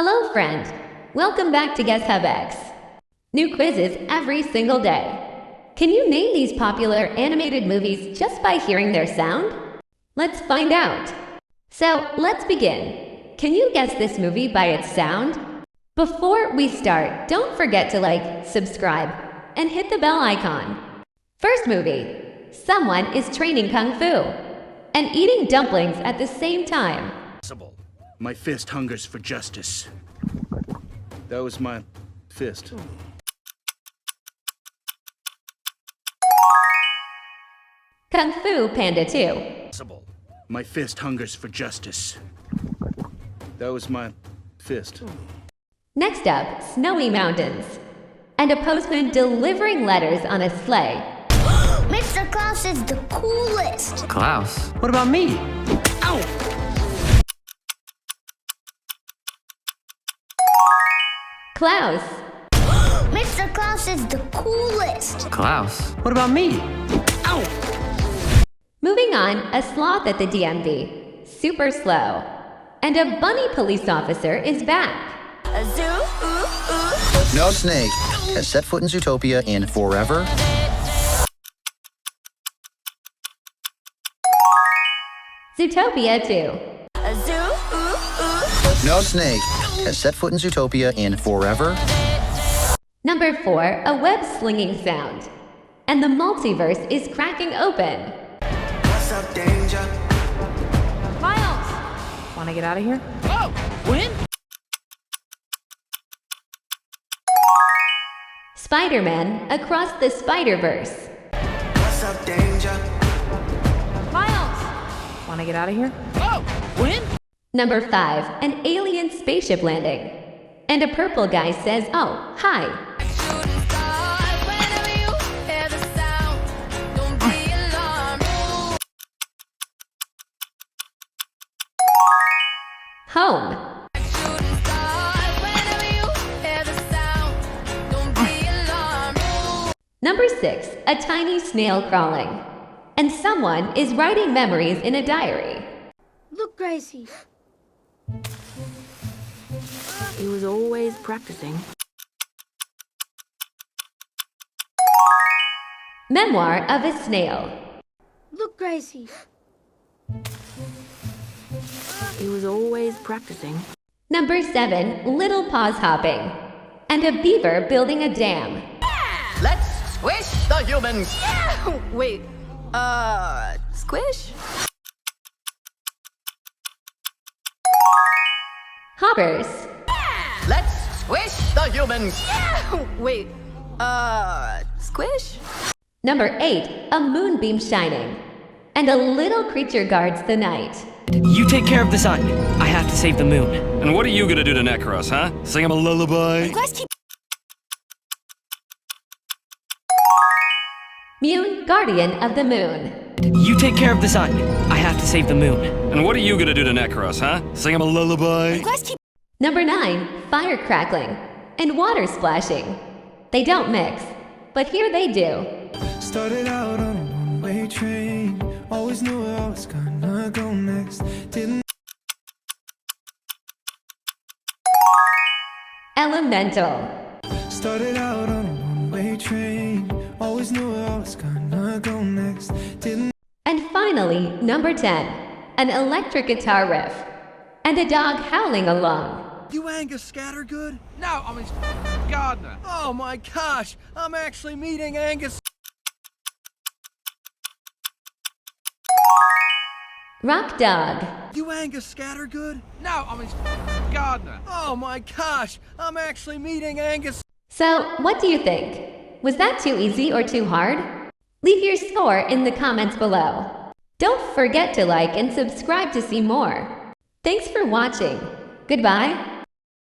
Hello, friend. Welcome back to Guess Hub X. New quizzes every single day. Can you name these popular animated movies just by hearing their sound? Let's find out. So, let's begin. Can you guess this movie by its sound? Before we start, don't forget to like, subscribe, and hit the bell icon. First movie. Someone is training Kung Fu and eating dumplings at the same time. My fist hungers for justice. That was my fist. Kung Fu Panda 2. My fist hungers for justice. That was my fist. Next up, Snowy Mountains. And a postman delivering letters on a sleigh. Mr. Klaus is the coolest. Klaus? What about me? Ow! Klaus. Mr. Klaus is the coolest. Klaus? What about me? Ow! Moving on, a sloth at the DMV. Super slow. And a bunny police officer is back. A zoo? No snake has set foot in Zootopia in forever. Zootopia 2. A zoo? No snake has set foot in Zootopia in forever. Number 4, a web-slinging sound. And the multiverse is cracking open. What's up, danger? Miles! Wanna get out of here? Oh, when? Spider-Man Across the Spider-Verse. What's up, danger? Miles! Wanna get out of here? Oh, when? Number 5, an alien spaceship landing. And a purple guy says, oh, hi. Home. Number 6, a tiny snail crawling. And someone is writing memories in a diary. Look, Gracie. He was always practicing. Memoir of a Snail. Look, Gracie. He was always practicing. Number 7, little paws hopping. And a beaver building a dam. Let's squish the humans! Wait, squish? Hoppers. Let's squish the humans! Wait, squish? Number 8, a moonbeam shining. And a little creature guards the night. You take care of the sun. I have to save the moon. And what are you gonna do to Necros, huh? Sing him a lullaby? Mune, guardian of the moon. You take care of the sun. I have to save the moon. And what are you gonna do to Necros, huh? Sing him a lullaby? Number 9, fire crackling. And water splashing. They don't mix, but here they do. Started out on a one-way train. Always knew where I was gonna go next. Didn't Elemental. Started out on a one-way train. Always knew where I was gonna go next. Didn't And finally, number 10, an electric guitar riff. And a dog howling along. You Angus Scattergood? No, I'm his gardener. Oh my gosh, I'm actually meeting Angus. Rock dog. You Angus Scattergood? No, I'm his gardener. Oh my gosh, I'm actually meeting Angus. So, what do you think? Was that too easy or too hard? Leave your score in the comments below. Don't forget to like and subscribe to see more. Thanks for watching. Goodbye.